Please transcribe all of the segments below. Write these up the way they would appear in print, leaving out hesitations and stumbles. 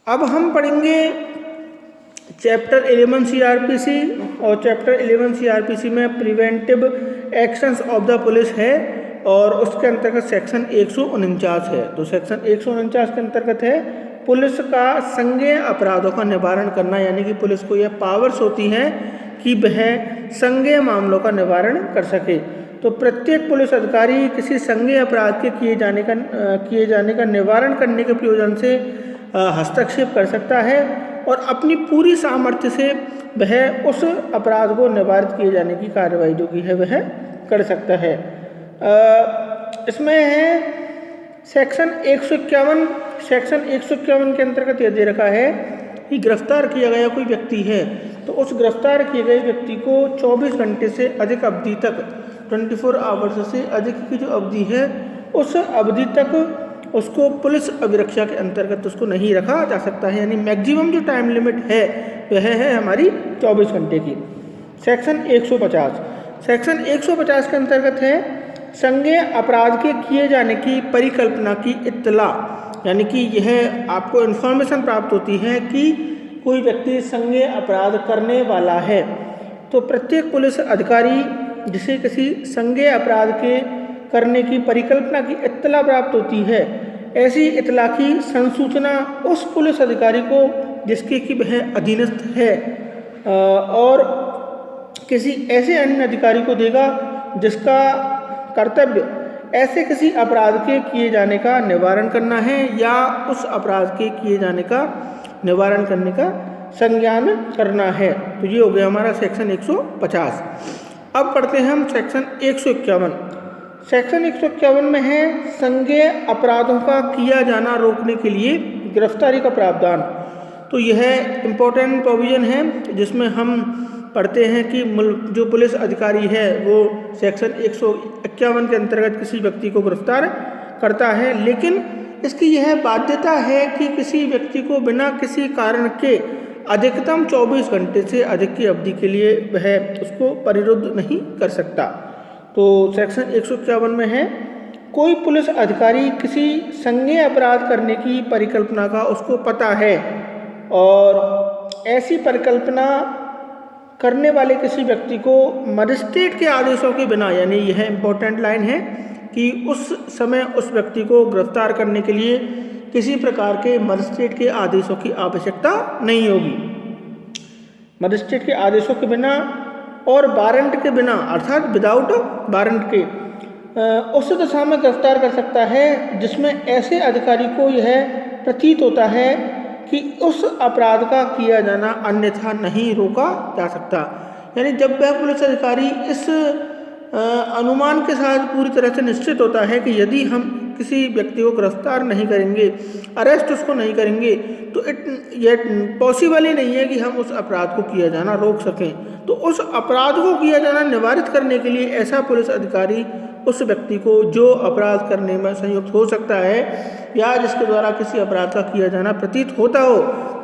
अब हम पढ़ेंगे चैप्टर 11 सीआरपीसी, और चैप्टर 11 सीआरपीसी में preventive actions of the police है और उसके अंतर्गत सेक्शन 149 है। तो सेक्शन 149 के अंतर्गत है पुलिस का संज्ञेय अपराधों का निवारण करना, यानी कि पुलिस को यह पावर्स होती हैं कि वह संज्ञेय मामलों का निवारण कर सके। तो प्रत्येक पुलिस अधिकारी किसी संज्ञेय अपराध के किए जाने का निवारण करने के प्रयोजन से हस्तक्षेप कर सकता है और अपनी पूरी सामर्थ्य से वह उस अपराध को निवारित किए जाने की कार्रवाई जो की है वह कर सकता है। इसमें है सेक्शन 151। सेक्शन 151 के अंतर्गत यह दे रखा है कि गिरफ्तार किया गया कोई व्यक्ति है तो उस गिरफ्तार किए गए व्यक्ति को 24 घंटे से अधिक अवधि तक, 24 आवर्स से अधिक की जो अवधि है उस अवधि तक उसको पुलिस अभिरक्षा के अंतर्गत उसको नहीं रखा जा सकता है, यानी मैक्सिमम जो टाइम लिमिट है वह है हमारी 24 घंटे की। सेक्शन 150। सेक्शन 150 के अंतर्गत है संज्ञेय अपराध के किए जाने की परिकल्पना की इत्तला, यानी कि यह आपको इन्फॉर्मेशन प्राप्त होती है कि कोई व्यक्ति संज्ञेय अपराध करने वाला है। तो प्रत्येक पुलिस अधिकारी जिसे किसी संज्ञेय अपराध के करने की परिकल्पना की इत्तला प्राप्त होती है, ऐसी इत्तला की संसूचना उस पुलिस अधिकारी को जिसके कि वह अधीनस्थ है और किसी ऐसे अन्य अधिकारी को देगा जिसका कर्तव्य ऐसे किसी अपराध के किए जाने का निवारण करना है या उस अपराध के किए जाने का निवारण करने का संज्ञान करना है। तो ये हो गया हमारा सेक्शन 150। अब पढ़ते हैं हम सेक्शन 151। सेक्शन 151 में है संज्ञेय अपराधों का किया जाना रोकने के लिए गिरफ्तारी का प्रावधान। तो यह इम्पोर्टेंट प्रोविज़न है जिसमें हम पढ़ते हैं कि जो पुलिस अधिकारी है वो सेक्शन 151 के अंतर्गत किसी व्यक्ति को गिरफ्तार करता है, लेकिन इसकी यह बाध्यता है कि किसी व्यक्ति को बिना किसी कारण के अधिकतम 24 घंटे से अधिक की अवधि के लिए वह उसको परिरुद्ध नहीं कर सकता। तो सेक्शन 151 में है कोई पुलिस अधिकारी किसी संज्ञेय अपराध करने की परिकल्पना का उसको पता है और ऐसी परिकल्पना करने वाले किसी व्यक्ति को मजिस्ट्रेट के आदेशों के बिना, यानी यह इम्पोर्टेंट लाइन है कि उस समय उस व्यक्ति को गिरफ्तार करने के लिए किसी प्रकार के मजिस्ट्रेट के आदेशों की आवश्यकता नहीं होगी। मजिस्ट्रेट के आदेशों के बिना और वारंट के बिना, अर्थात विदाउट वारंट के उस दशा में गिरफ्तार कर सकता है जिसमें ऐसे अधिकारी को यह प्रतीत होता है कि उस अपराध का किया जाना अन्यथा नहीं रोका जा सकता। यानी जब वह पुलिस अधिकारी इस अनुमान के साथ पूरी तरह से निश्चित होता है कि यदि हम किसी व्यक्ति को गिरफ्तार नहीं करेंगे, अरेस्ट उसको नहीं करेंगे, तो यह पॉसिबल ही नहीं है कि हम उस अपराध को किया जाना रोक सकें। तो उस अपराध को किया जाना निवारित करने के लिए ऐसा पुलिस अधिकारी उस व्यक्ति को जो अपराध करने में संयुक्त हो सकता है या जिसके द्वारा किसी अपराध का किया जाना प्रतीत होता हो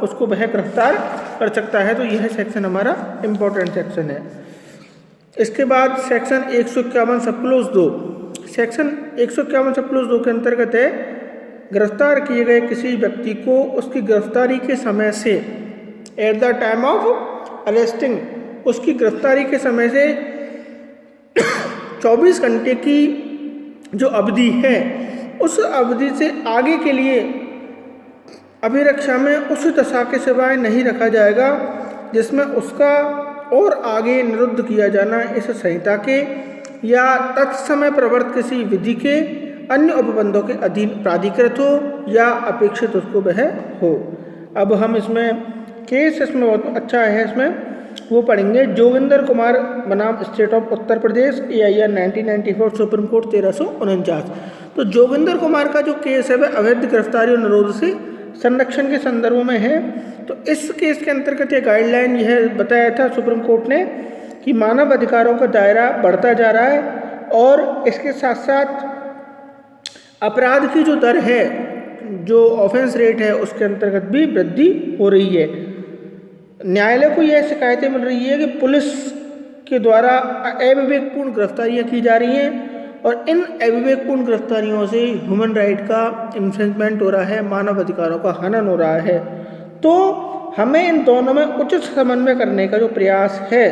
उसको वह गिरफ्तार कर सकता है। तो यह सेक्शन हमारा इम्पोर्टेंट सेक्शन है। इसके बाद सेक्शन 151 सब क्लोज 2। सेक्शन 151 सब क्लोज 2 के अंतर्गत है गिरफ्तार किए गए किसी व्यक्ति को उसकी गिरफ्तारी के समय से, at the time of arresting, उसकी गिरफ्तारी के समय से 24 घंटे की जो अवधि है उस अवधि से आगे के लिए अभिरक्षा में उस दशा के सिवाय नहीं रखा जाएगा जिसमें उसका और आगे निरुद्ध किया जाना इस संहिता के या तत्समय प्रवर्त किसी विधि के अन्य उपबंधों के अधीन प्राधिकृत हो या अपेक्षित उसको वह हो। अब हम इसमें केस इसमें बहुत अच्छा है, इसमें वो पढ़ेंगे जोगिंदर कुमार बनाम state of Uttar Pradesh, AIR 1994, supreme court 1349। तो जोगिंदर कुमार का जो केस है वह अवैध गिरफ्तारी और निरोध से संरक्षण के संदर्भ में है। तो इस केस के अंतर्गत ये गाइडलाइन यह बताया था सुप्रीम कोर्ट ने कि मानव अधिकारों का दायरा बढ़ता जा रहा है और इसके साथ साथ अपराध की जो दर है, जो ऑफेंस रेट है, उसके अंतर्गत भी वृद्धि हो रही है। न्यायालय को यह शिकायतें मिल रही है कि पुलिस के द्वारा अविवेकपूर्ण गिरफ्तारियां की जा रही हैं और इन अविवेकपूर्ण गिरफ्तारियों से ह्यूमन राइट का इन्फ्रिंजमेंट हो रहा है, मानव अधिकारों का हनन हो रहा है। तो हमें इन दोनों में उचित समन्वय करने का जो प्रयास है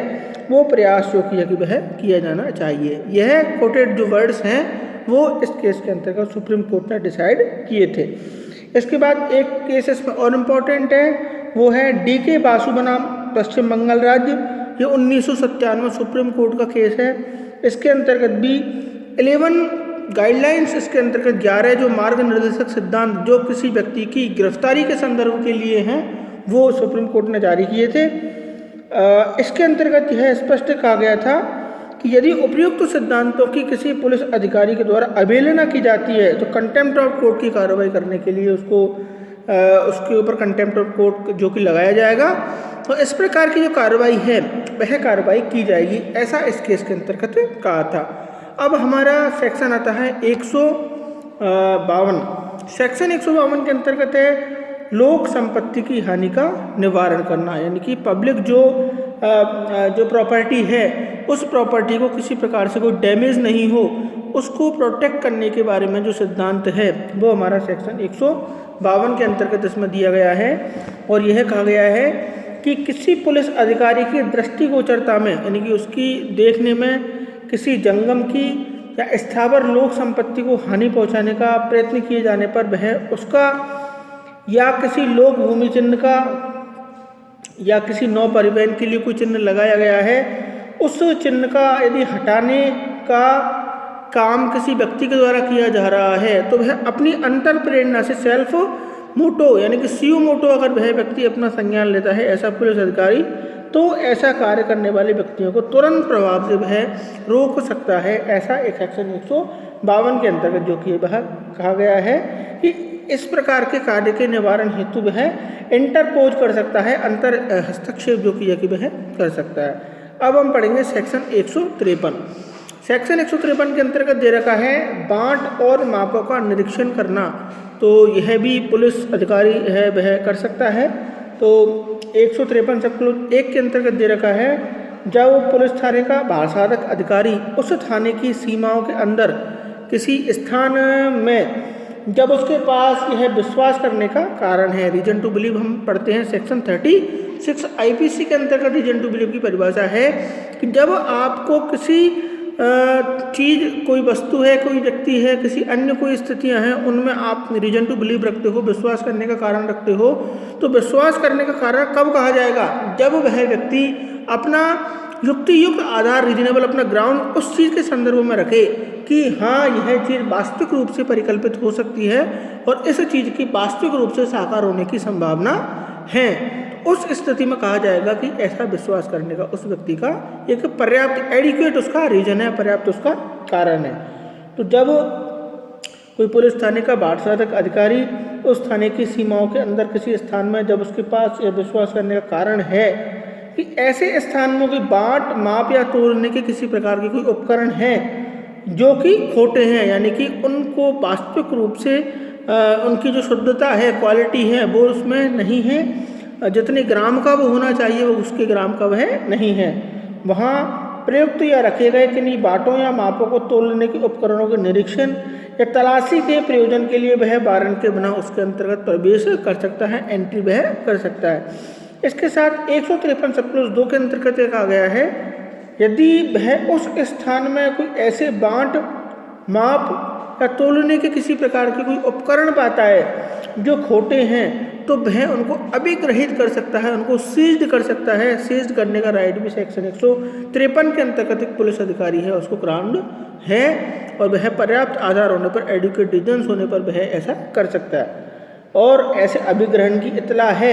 वो प्रयास जो किया कि वह किया जाना चाहिए। यह कोटेड जो वर्ड्स हैं वो इस केस के अंतर्गत सुप्रीम कोर्ट ने डिसाइड किए थे। इसके बाद एक केस इसमें और इम्पोर्टेंट है, वो है DK बासु बनाम पश्चिम बंगाल राज्य। ये 1997 सुप्रीम कोर्ट का केस है। इसके अंतर्गत भी 11 गाइडलाइंस, इसके अंतर्गत 11 जो मार्ग निर्देशक सिद्धांत जो किसी व्यक्ति की गिरफ्तारी के संदर्भ के लिए हैं वो सुप्रीम कोर्ट ने जारी किए थे। इसके अंतर्गत यह स्पष्ट कहा गया था कि यदि उपयुक्त सिद्धांतों की किसी पुलिस अधिकारी के द्वारा अवहेलना की जाती है तो कंटेम्प्ट ऑफ कोर्ट की कार्रवाई करने के लिए उसके ऊपर कंटेम्प्ट ऑफ कोर्ट जो कि लगाया जाएगा। तो इस प्रकार की जो कार्रवाई है वह कार्रवाई की जाएगी, ऐसा इस केस के अंतर्गत कहा था। अब हमारा सेक्शन आता है 152। सेक्शन 152 के अंतर्गत है लोक संपत्ति की हानि का निवारण करना, यानी कि पब्लिक जो प्रॉपर्टी है उस प्रॉपर्टी को किसी प्रकार से कोई डैमेज नहीं हो उसको प्रोटेक्ट करने के बारे में जो सिद्धांत है वो हमारा सेक्शन 152 के अंतर्गत इसमें दिया गया है। और यह कहा गया है कि किसी पुलिस अधिकारी की दृष्टिगोचरता में, यानी कि उसकी देखने में किसी जंगम की या स्थावर लोक संपत्ति को हानि पहुंचाने का प्रयत्न किए जाने पर वह उसका या किसी लोक भूमि चिन्ह का या किसी नौ परिवहन के लिए कोई चिन्ह लगाया गया है, उस चिन्ह का यदि हटाने का काम किसी व्यक्ति के द्वारा किया जा रहा है तो वह अपनी अंतर प्रेरणा से सेल्फ मोटो, यानी कि सीओ मोटो अगर वह व्यक्ति अपना संज्ञान लेता है ऐसा पुलिस अधिकारी, तो ऐसा कार्य करने वाले व्यक्तियों को तुरंत प्रभाव से वह रोक सकता है। ऐसा एक सेक्शन 152 के अंतर्गत जो कि वह कहा गया है कि इस प्रकार के कार्य के निवारण हेतु वह इंटरपोज कर सकता है, अंतर हस्तक्षेप जो किया कि वह कर सकता है। अब हम पढ़ेंगे सेक्शन 153। सेक्शन 153 के अंतर्गत दे रखा है बांट और मापों का निरीक्षण करना, तो यह भी पुलिस अधिकारी है वह कर सकता है। तो 153 सब क्लोज 1 के अंतर्गत दे रखा है जब पुलिस थाने का भारसाधक अधिकारी उस थाने की सीमाओं के अंदर किसी स्थान में जब उसके पास यह विश्वास करने का कारण है, रीजन टू बिलीव हम पढ़ते हैं सेक्शन 36 IPC के अंतर्गत रीजन टू बिलीव की परिभाषा है कि जब आपको किसी चीज़, कोई वस्तु है, कोई व्यक्ति है, किसी अन्य कोई स्थितियां हैं उनमें आप रीजन टू बिलीव रखते हो, विश्वास करने का कारण रखते हो, तो विश्वास करने का कारण कब कहा जाएगा? जब वह व्यक्ति अपना युक्ति युक्त आधार, रीजनेबल अपना ग्राउंड उस चीज़ के संदर्भ में रखे कि हाँ यह चीज़ वास्तविक रूप से परिकल्पित हो सकती है और इस चीज़ की वास्तविक रूप से साकार होने की संभावना है, उस स्थिति में कहा जाएगा कि ऐसा विश्वास करने का उस व्यक्ति का एक पर्याप्त एडिक्वेट उसका रीजन है, पर्याप्त उसका कारण है। तो जब कोई पुलिस थाने का भारसाधक अधिकारी उस थाने की सीमाओं के अंदर किसी स्थान में जब उसके पास यह विश्वास करने का कारण है कि ऐसे स्थान में कोई बांट, माप या तोड़ने के किसी प्रकार के कोई उपकरण हैं जो कि खोटे हैं, यानी कि उनको वास्तविक रूप से उनकी जो शुद्धता है, क्वालिटी है वो उसमें नहीं है, जितने ग्राम का वो होना चाहिए वो उसके ग्राम का वह नहीं है, वहाँ प्रयुक्त या रखे गए किन्हीं बाटों या मापों को तोलने के उपकरणों के निरीक्षण या तलाशी के प्रयोजन के लिए वह वारंट के बिना उसके अंतर्गत प्रवेश कर सकता है, एंट्री वह कर सकता है। इसके साथ 153 सब क्लोज 2 के अंतर्गत कहा गया है यदि वह उस स्थान में कोई ऐसे बांट, माप या तोलने के किसी प्रकार के कोई उपकरण पाता है जो खोटे हैं तो वह उनको अभिग्रहित कर सकता है, उनको सीज्ड कर सकता है। सीज्ड करने का राइट भी सेक्शन 153 के अंतर्गत एक पुलिस अधिकारी है उसको ग्राउंड है और वह पर्याप्त आधार होने पर, एडुकेट रीजन्स होने पर वह ऐसा कर सकता है। और ऐसे अभिग्रहण की इतला है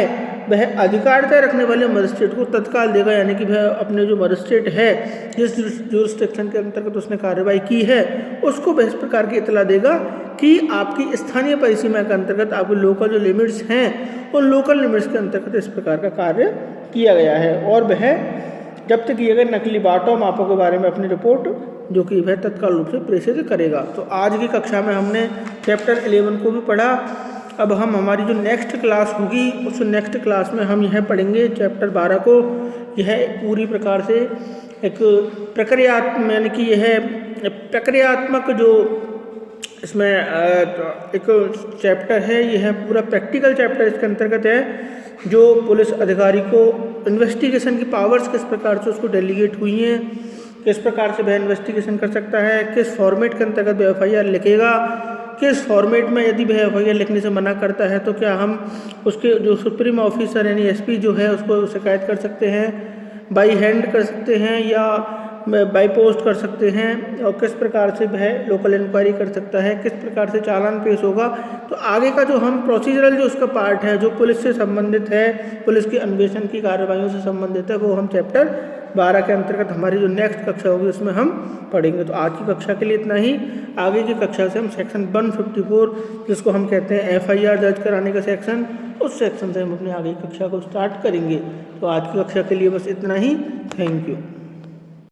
वह अधिकारिता रखने वाले मजिस्ट्रेट को तत्काल देगा, यानी कि वह अपने जो मजिस्ट्रेट है जिस जुरिस्डिक्शन के अंतर्गत उसने कार्रवाई की है उसको वह इस प्रकार की इतला देगा कि आपकी स्थानीय परिसीमा के अंतर्गत आपके लोकल जो लिमिट्स हैं उन लोकल लिमिट्स के अंतर्गत इस प्रकार का कार्य किया गया है। और वह जब्त किए गए नकली बाटों, मापों के बारे में अपनी रिपोर्ट जो कि वह तत्काल रूप से प्रेषित करेगा। तो आज की कक्षा में हमने चैप्टर 11 को भी पढ़ा। अब हम हमारी जो नेक्स्ट क्लास होगी उस नेक्स्ट क्लास में हम यह पढ़ेंगे चैप्टर 12 को। यह पूरी प्रकार से एक प्रक्रियात्मक, यानी कि यह प्रक्रियात्मक जो इसमें एक चैप्टर है, यह पूरा प्रैक्टिकल चैप्टर इसके अंतर्गत है। जो पुलिस अधिकारी को इन्वेस्टिगेशन की पावर्स किस प्रकार से उसको डेलीगेट हुई हैं, किस प्रकार से वह इन्वेस्टिगेशन कर सकता है, किस फॉर्मेट के अंतर्गत वह FIR लिखेगा, किस फॉर्मेट में यदि वह FIR लिखने से मना करता है तो क्या हम उसके जो सुप्रीम ऑफिसर यानी SP जो है उसको शिकायत कर सकते हैं, बाई हैंड कर सकते हैं या बाई पोस्ट कर सकते हैं, और किस प्रकार से वह लोकल इंक्वायरी कर सकता है, किस प्रकार से चालान पेश होगा। तो आगे का जो हम प्रोसीजरल जो उसका पार्ट है जो पुलिस से संबंधित है, पुलिस की अन्वेषण की कार्रवाइयों से संबंधित है, वो हम चैप्टर 12 के अंतर्गत हमारी जो नेक्स्ट कक्षा होगी उसमें हम पढ़ेंगे। तो आज की कक्षा के लिए इतना ही। आगे की कक्षा से हम सेक्शन 154 जिसको हम कहते हैं FIR दर्ज कराने का सेक्शन, उस सेक्शन से हम अपनी आगे की कक्षा को स्टार्ट करेंगे। तो आज की कक्षा के लिए बस इतना ही। Thank you.